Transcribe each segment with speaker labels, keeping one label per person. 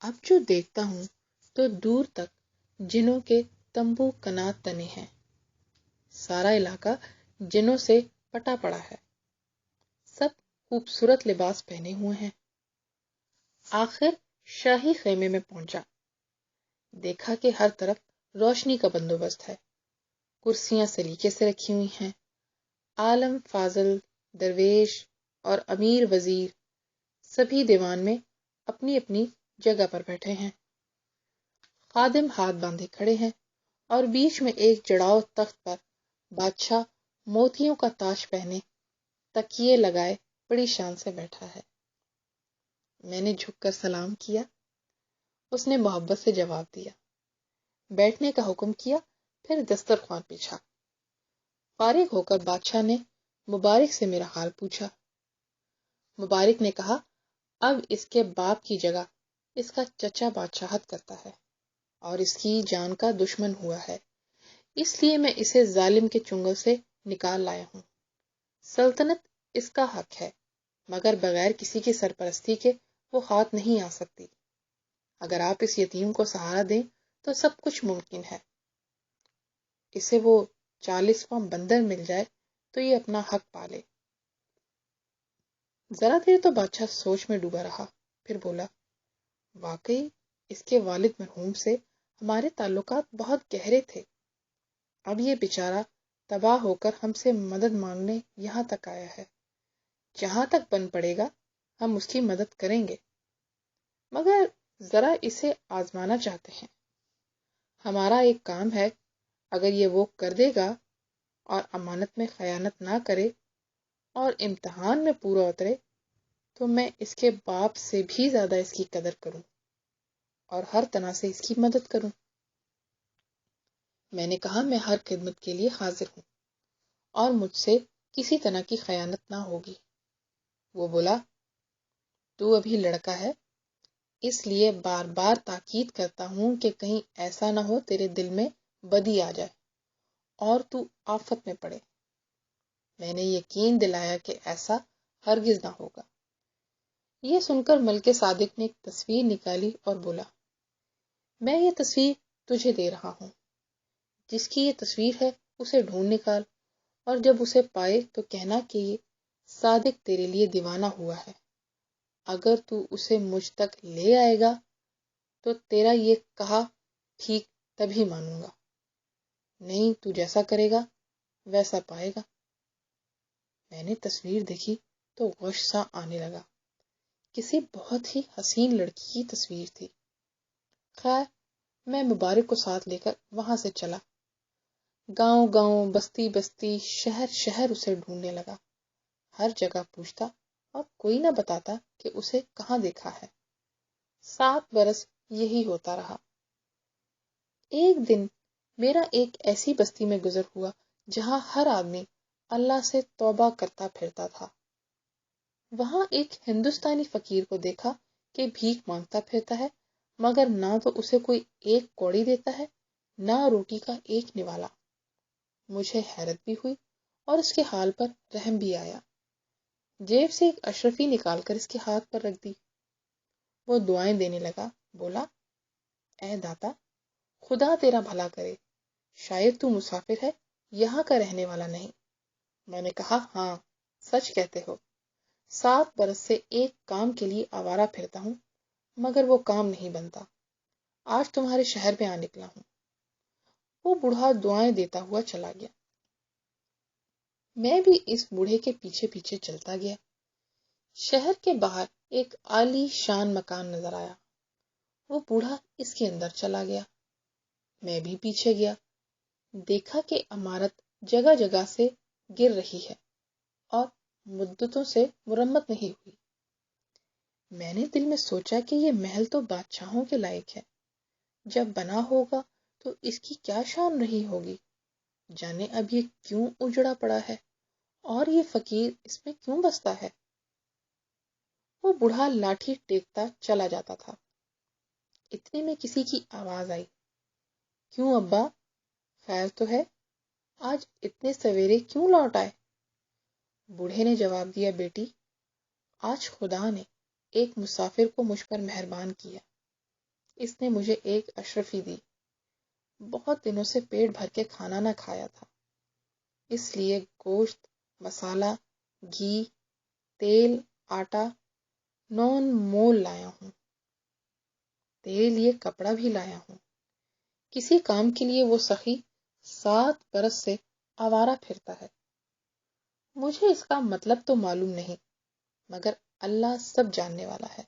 Speaker 1: اب جو دیکھتا ہوں تو دور تک جنوں کے تمبو کنات تنے ہیں. سارا علاقہ جنوں سے پٹا پڑا ہے. سب خوبصورت لباس پہنے ہوئے ہیں. آخر شاہی خیمے میں پہنچا. دیکھا کہ ہر طرف روشنی کا بندوبست ہے. کرسیاں سلیقے سے رکھی ہوئی ہیں. عالم فاضل، درویش اور امیر وزیر سبھی دیوان میں اپنی اپنی جگہ پر بیٹھے ہیں. خادم ہاتھ باندھے کھڑے ہیں اور بیچ میں ایک جڑاؤ تخت پر بادشاہ موتیوں کا تاج پہنے تکیے لگائے بڑی شان سے بیٹھا ہے. میں نے جھک کر سلام کیا. اس نے محبت سے جواب دیا. بیٹھنے کا حکم کیا، پھر دسترخوان بچھا. فارغ ہو کر بادشاہ نے مبارک سے میرا حال پوچھا. مبارک نے کہا، اب اس کے باپ کی جگہ اس کا چچا بادشاہت کرتا ہے اور اس کی جان کا دشمن ہوا ہے، اس لیے میں اسے ظالم کے چنگل سے نکال لایا ہوں. سلطنت اس کا حق ہے، مگر بغیر کسی کی سرپرستی کے وہ ہاتھ نہیں آ سکتی. اگر آپ اس یتیم کو سہارا دیں تو سب کچھ ممکن ہے. اسے وہ 40واں بندر مل جائے تو یہ اپنا حق پالے. ذرا دیر تو بادشاہ سوچ میں ڈوبا رہا، پھر بولا، واقعی اس کے والد مرحوم سے ہمارے تعلقات بہت گہرے تھے. اب یہ بیچارہ تباہ ہو کر ہم سے مدد مانگنے یہاں تک آیا ہے. جہاں تک بن پڑے گا ہم اس کی مدد کریں گے، مگر ذرا اسے آزمانا چاہتے ہیں. ہمارا ایک کام ہے، اگر یہ وہ کر دے گا اور امانت میں خیانت نہ کرے اور امتحان میں پورا اترے تو میں اس کے باپ سے بھی زیادہ اس کی قدر کروں اور ہر طرح سے اس کی مدد کروں. میں نے کہا، میں ہر خدمت کے لیے حاضر ہوں اور مجھ سے کسی طرح کی خیانت نہ ہوگی. وہ بولا، تو ابھی لڑکا ہے، اس لیے بار بار تاکید کرتا ہوں کہ کہیں ایسا نہ ہو تیرے دل میں بدی آ جائے اور تو آفت میں پڑے. میں نے یقین دلایا کہ ایسا ہرگز نہ ہوگا. یہ سن کر ملکہ صادق نے ایک تصویر نکالی اور بولا، میں یہ تصویر تجھے دے رہا ہوں. جس کی یہ تصویر ہے اسے ڈھونڈ نکال اور جب اسے پائے تو کہنا کہ یہ صادق تیرے لیے دیوانہ ہوا ہے. اگر تو اسے مجھ تک لے آئے گا تو تیرا یہ کہا ٹھیک تبھی مانوں گا، نہیں تو جیسا کرے گا ویسا پائے گا. میں نے تصویر دیکھی تو غصہ آنے لگا. کسی بہت ہی حسین لڑکی کی تصویر تھی. خیر، میں مبارک کو ساتھ لے کر وہاں سے چلا. گاؤں گاؤں، بستی بستی، شہر شہر اسے ڈھونڈنے لگا. ہر جگہ پوچھتا اور کوئی نہ بتاتا کہ اسے کہاں دیکھا ہے. 7 برس یہی ہوتا رہا. ایک دن میرا ایک ایسی بستی میں گزر ہوا جہاں ہر آدمی اللہ سے توبہ کرتا پھرتا تھا. وہاں ایک ہندوستانی فقیر کو دیکھا کہ بھیک مانگتا پھرتا ہے، مگر نہ تو اسے کوئی ایک کوڑی دیتا ہے نہ روٹی کا ایک نوالا. مجھے حیرت بھی ہوئی اور اس کے حال پر رحم بھی آیا. جیب سے ایک اشرفی نکال کر اس کے ہاتھ پر رکھ دی. وہ دعائیں دینے لگا. بولا، اے داتا، خدا تیرا بھلا کرے، شاید تو مسافر ہے، یہاں کا رہنے والا نہیں. میں نے کہا، ہاں سچ کہتے ہو. 7 برس سے ایک کام کے لیے آوارہ پھرتا ہوں مگر وہ کام نہیں بنتا. آج تمہارے شہر میں آ نکلا ہوں. وہ بوڑھا دعائیں دیتا ہوا چلا گیا. میں بھی اس بوڑھے کے پیچھے پیچھے چلتا گیا. شہر کے باہر ایک عالی شان مکان نظر آیا. وہ بوڑھا اس کے اندر چلا گیا. میں بھی پیچھے گیا. دیکھا کہ عمارت جگہ جگہ سے گر رہی ہے اور مدتوں سے مرمت نہیں ہوئی. میں نے دل میں سوچا کہ یہ محل تو بادشاہوں کے لائق ہے. جب بنا ہوگا تو اس کی کیا شان رہی ہوگی. جانے اب یہ کیوں اجڑا پڑا ہے اور یہ فقیر اس میں کیوں بستا ہے. وہ بوڑھا لاٹھی ٹیکتا چلا جاتا تھا. اتنے میں کسی کی آواز آئی، کیوں ابا، خیر تو ہے؟ آج اتنے سویرے کیوں لوٹ آئے؟ بوڑھے نے جواب دیا، بیٹی، آج خدا نے ایک مسافر کو مجھ پر مہربان کیا. اس نے مجھے ایک اشرفی دی۔ بہت دنوں سے پیٹ بھر کے کھانا نہ کھایا تھا، اس لیے گوشت، مسالہ، گھی، تیل، آٹا، نون مول لایا ہوں۔ تیرے لیے کپڑا بھی لایا ہوں۔ کسی کام کے لیے وہ سخی 7 برس سے آوارہ پھرتا ہے۔ مجھے اس کا مطلب تو معلوم نہیں، مگر اللہ سب جاننے والا ہے۔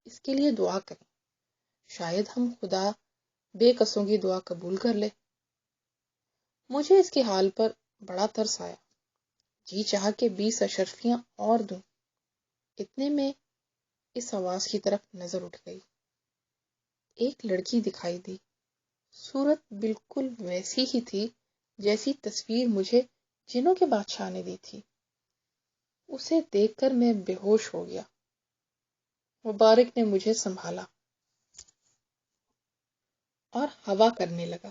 Speaker 1: اس کے لیے دعا کریں، شاید ہم خدا بے قصوں کی دعا قبول کر لے۔ مجھے اس کے حال پر بڑا ترس آیا، جی چاہا کہ 20 اشرفیاں اور دوں۔ اتنے میں اس آواز کی طرف نظر اٹھ گئی۔ ایک لڑکی دکھائی دی، صورت بالکل ویسی ہی تھی جیسی تصویر مجھے جنوں کے بادشاہ نے دی تھی۔ اسے دیکھ کر میں بے ہوش ہو گیا۔ مبارک نے مجھے سنبھالا اور ہوا کرنے لگا۔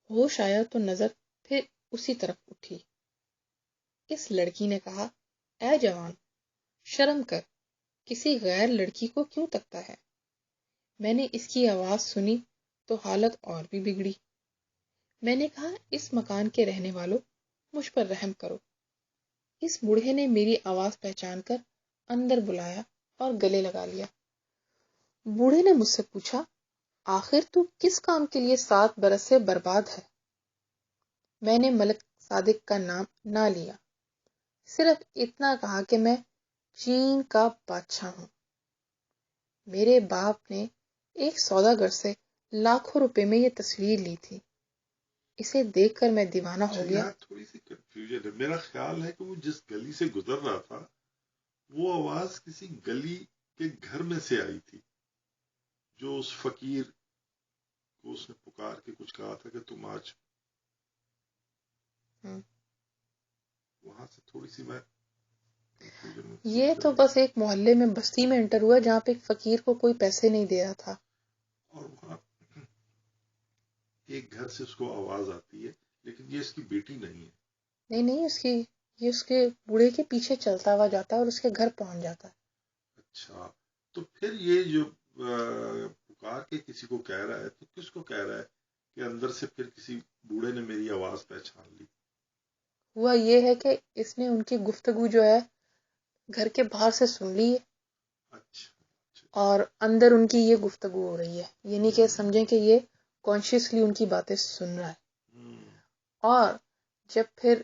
Speaker 1: ہوش آیا تو نظر پھر اسی طرف اٹھی۔ اس لڑکی نے کہا، اے جوان، شرم کر، کسی غیر لڑکی کو کیوں تکتا ہے؟ میں نے اس کی آواز سنی تو حالت اور بھی بگڑی۔ میں نے کہا، اس مکان کے رہنے والوں، مجھ پر رحم کرو۔ اس بوڑھے نے میری آواز پہچان کر اندر بلایا اور گلے لگا لیا۔ بوڑھے نے مجھ سے پوچھا، آخر تو کس کام کے لیے 7 برس سے برباد ہے؟ میں نے ملک صادق کا نام نہ لیا، صرف اتنا کہا کہ میں چین کا بادشاہ ہوں۔ میرے باپ نے ایک سوداگر سے لاکھوں روپے میں یہ تصویر لی تھی۔ اسے دیکھ کر میں دیوانہ ہو گیا۔
Speaker 2: تھوڑی سی کنفیوژن ہے، میرا خیال ہے کہ وہ جس گلی سے گزر رہا تھا وہ آواز کسی گلی کے گھر میں سے آئی تھی، جو اس فقیر کو اس نے پکار کے کچھ کہا تھا کہ تم آج وہاں سے تھوڑی سی میں
Speaker 1: یہ تو بس ایک محلے میں بستی میں انٹر ہوا جہاں پہ ایک فقیر کو کوئی پیسے نہیں دے رہا تھا،
Speaker 2: اور وہاں ایک گھر سے اس کو آواز آتی ہے، لیکن یہ اس کی بیٹی نہیں ہے۔
Speaker 1: نہیں، یہ اس کے بوڑھے کے پیچھے چلتا ہوا جاتا ہے اور اس کے گھر پہنچ جاتا ہے۔
Speaker 2: اچھا، تو پھر یہ جو پکار کے کسی کو کہہ رہا ہے تو کس کو کہہ رہا ہے کہ اندر سے پھر کسی بوڑھے نے میری آواز پہچان لی؟
Speaker 1: ہوا یہ ہے کہ اس نے ان کی گفتگو جو ہے گھر کے باہر سے سن لی ہے، اور اندر ان کی یہ گفتگو ہو رہی ہے، یعنی کہ سمجھیں کہ یہ کانشیسلی ان کی باتیں سن رہا ہے۔ اور جب پھر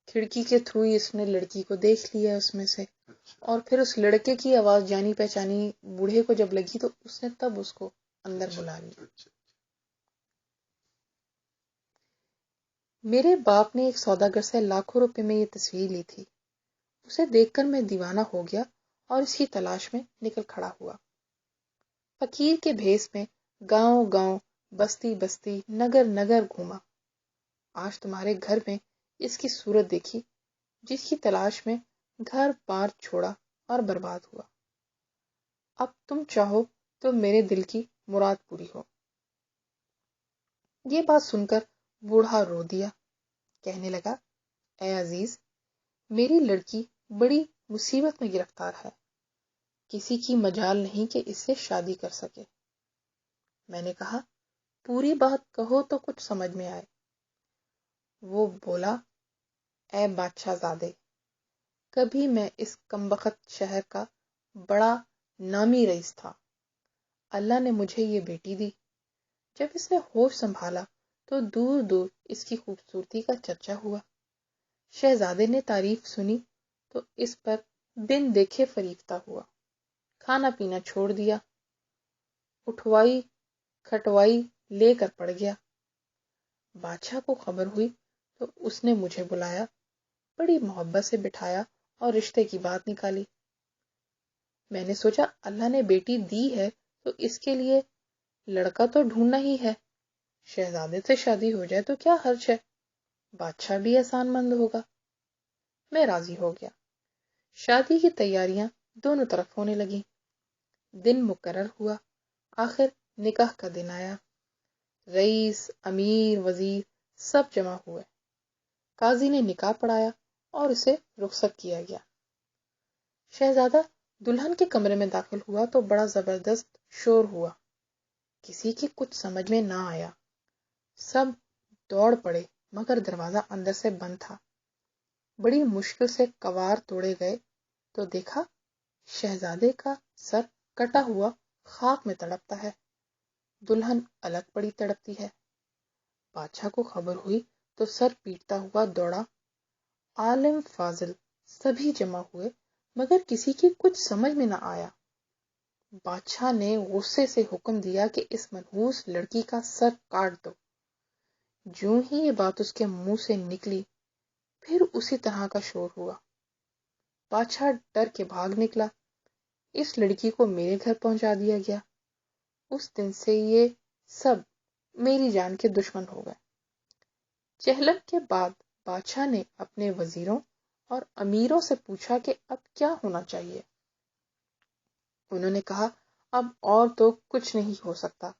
Speaker 1: کھڑکی کے تھرو اس نے لڑکی کو دیکھ لیا اس میں سے، اور پھر اس لڑکے کی آواز جانی پہچانی بوڑھے کو جب لگی تو اس نے تب اس کو اندر بلا لیا۔ میرے باپ نے ایک سوداگر سے لاکھوں روپے میں یہ تصویر لی تھی۔ اسے دیکھ کر میں دیوانہ ہو گیا اور اس کی تلاش میں نکل کھڑا ہوا۔ فقیر کے بھیس میں گاؤں گاؤں، بستی بستی، نگر نگر گھوما۔ آج تمہارے گھر میں اس کی صورت دیکھی، جس کی تلاش میں گھر بار چھوڑا اور برباد ہوا۔ اب تم چاہو تو میرے دل کی مراد پوری ہو۔ یہ بات سن کر بوڑھا رو دیا، کہنے لگا، اے عزیز، میری لڑکی بڑی مصیبت میں گرفتار ہے، کسی کی مجال نہیں کہ اس سے شادی کر سکے۔ میں نے کہا، پوری بات کہو تو کچھ سمجھ میں آئے۔ وہ بولا، اے بادشاہ زادے، کبھی میں اس کمبخت شہر کا بڑا نامی رئیس تھا۔ اللہ نے مجھے یہ بیٹی دی۔ جب اس نے ہوش سنبھالا تو دور دور اس کی خوبصورتی کا چرچا ہوا۔ شہزادے نے تعریف سنی تو اس پر بن دیکھے فریفتہ ہوا، کھانا پینا چھوڑ دیا، اٹھوائی کھٹوائی لے کر پڑ گیا۔ بادشاہ کو خبر ہوئی تو اس نے مجھے بلایا، بڑی محبت سے بٹھایا اور رشتے کی بات نکالی۔ میں نے سوچا اللہ نے بیٹی دی ہے تو اس کے لیے لڑکا تو ڈھونڈنا ہی ہے، شہزادے سے شادی ہو جائے تو کیا حرج ہے، بادشاہ بھی احسان مند ہوگا۔ میں راضی ہو گیا۔ شادی کی تیاریاں دونوں طرف ہونے لگیں۔ دن مقرر ہوا، آخر نکاح کا دن آیا۔ رئیس، امیر، وزیر سب جمع ہوئے۔ قاضی نے نکاح پڑھایا اور اسے رخصت کیا گیا۔ شہزادہ دلہن کے کمرے میں داخل ہوا تو بڑا زبردست شور ہوا. کسی کی کچھ سمجھ میں نہ آیا. سب دوڑ پڑے مگر دروازہ اندر سے بند تھا. بڑی مشکل سے کنوار توڑے گئے تو دیکھا شہزادے کا سر کٹا ہوا خاک میں تڑپتا ہے. دلہن الگ پڑی تڑپتی ہے. بادشاہ کو خبر ہوئی تو سر پیٹتا ہوا دوڑا. عالم فاضل سبھی جمع ہوئے مگر کسی کی کچھ سمجھ میں نہ آیا. بادشاہ نے غصے سے حکم دیا کہ اس منحوس لڑکی کا سر کاٹ دو. جوں ہی یہ بات اس کے منہ سے نکلی پھر اسی طرح کا شور ہوا. بادشاہ ڈر کے بھاگ نکلا. اس لڑکی کو میرے گھر پہنچا دیا گیا. اس دن سے یہ سب میری جان کے دشمن ہو گئے. چہلم کے بعد بادشاہ نے اپنے وزیروں اور امیروں سے پوچھا کہ اب کیا ہونا چاہیے. انہوں نے کہا اب اور تو کچھ نہیں ہو سکتا.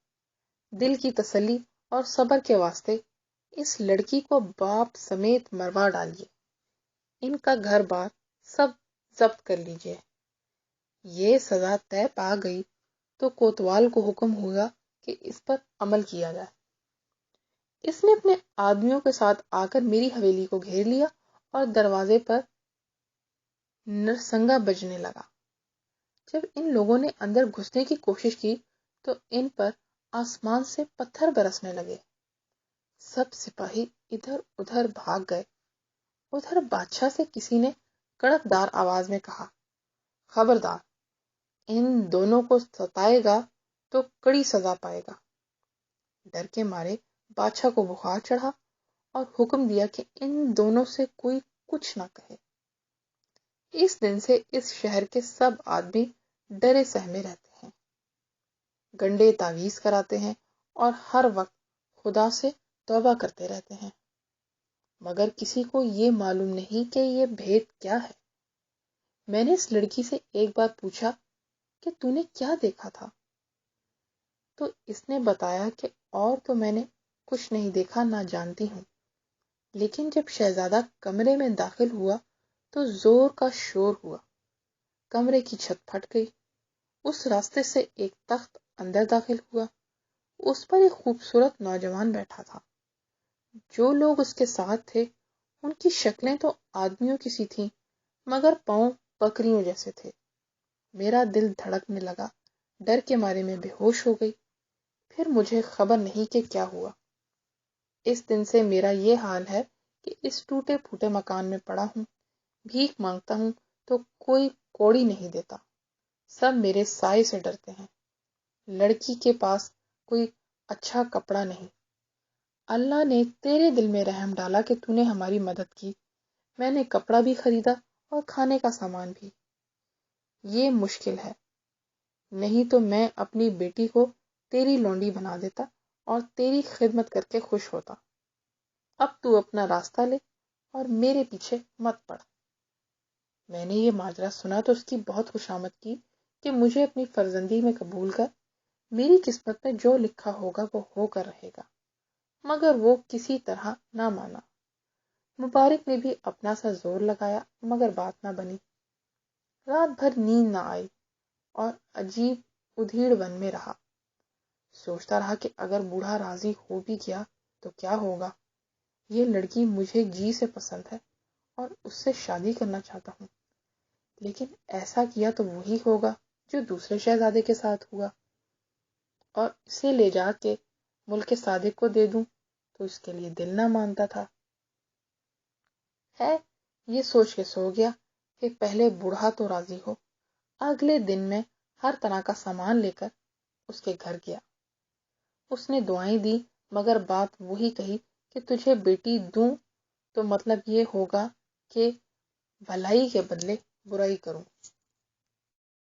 Speaker 1: دل کی تسلی اور صبر کے واسطے اس لڑکی کو باپ سمیت مروا ڈالیے. ان کا گھر بار سب ضبط کر لیجیے. یہ سزا طے پا گئی تو کوتوال کو حکم ہوا کہ اس پر عمل کیا جائے. اس نے اپنے آدمیوں کے ساتھ آ کر میری حویلی کو گھیر لیا اور دروازے پر نرسنگا بجنے لگا. جب ان لوگوں نے اندر گھسنے کی کوشش کی تو ان پر آسمان سے پتھر برسنے لگے. سب سپاہی ادھر ادھر بھاگ گئے. ادھر بادشاہ سے کسی نے کڑکدار آواز میں کہا خبردار ان دونوں کو ستائے گا تو کڑی سزا پائے گا. ڈر کے مارے بادشاہ کو بخار چڑھا اور حکم دیا کہ ان دونوں سے کوئی کچھ نہ کہے. اس دن سے اس شہر کے سب آدمی ڈرے سہمے رہتے ہیں. گنڈے تعویذ کراتے ہیں اور ہر وقت خدا سے توبہ کرتے رہتے ہیں. مگر کسی کو یہ معلوم نہیں کہ یہ بھید کیا ہے. میں نے اس لڑکی سے ایک بار پوچھا کہ تو نے کیا دیکھا تھا تو اس نے بتایا کہ اور تو میں نے کچھ نہیں دیکھا نہ جانتی ہوں. لیکن جب شہزادہ کمرے میں داخل ہوا تو زور کا شور ہوا. کمرے کی چھت پھٹ گئی. اس راستے سے ایک تخت اندر داخل ہوا. اس پر ایک خوبصورت نوجوان بیٹھا تھا. جو لوگ اس کے ساتھ تھے ان کی شکلیں تو آدمیوں کی سی تھیں مگر پاؤں بکریوں جیسے تھے. میرا دل دھڑکنے لگا. ڈر کے مارے میں بے ہوش ہو گئی. پھر مجھے خبر نہیں کہ کیا ہوا. اس دن سے میرا یہ حال ہے کہ اس ٹوٹے پھوٹے مکان میں پڑا ہوں. بھیک مانگتا ہوں تو کوئی کوڑی نہیں دیتا. سب میرے سائے سے ڈرتے ہیں. لڑکی کے پاس کوئی اچھا کپڑا نہیں. اللہ نے تیرے دل میں رحم ڈالا کہ تو نے ہماری مدد کی. میں نے کپڑا بھی خریدا اور کھانے کا سامان بھی. یہ مشکل ہے. نہیں تو میں اپنی بیٹی کو تیری لونڈی بنا دیتا اور تیری خدمت کر کے خوش ہوتا. اب تو اپنا راستہ لے اور میرے پیچھے مت پڑ. میں نے یہ ماجرا سنا تو اس کی بہت خوشامد کی کہ مجھے اپنی فرزندی میں قبول کر. میری قسمت میں جو لکھا ہوگا وہ ہو کر رہے گا. مگر وہ کسی طرح نہ مانا. مبارک نے بھی اپنا سا زور لگایا مگر بات نہ بنی. رات بھر نیند نہ آئی اور عجیب ادھیڑ بن میں رہا. سوچتا رہا کہ اگر بوڑھا راضی ہو بھی گیا تو کیا ہوگا. یہ لڑکی مجھے جی سے پسند ہے اور اس سے شادی کرنا چاہتا ہوں. لیکن ایسا کیا تو وہی ہوگا جو دوسرے شہزادے کے ساتھ ہوا اور اسے لے جا کے ملک صادق کو دے دوں تو اس کے لیے دل نہ مانتا تھا. ہے یہ سوچ کے سو گیا کہ پہلے بوڑھا تو راضی ہو. اگلے دن میں ہر طرح کا سامان لے کر اس کے گھر گیا. اس نے دعائیں دی مگر بات وہی کہی کہ تجھے بیٹی دوں تو مطلب یہ ہوگا کہ بھلائی کے بدلے برائی کروں.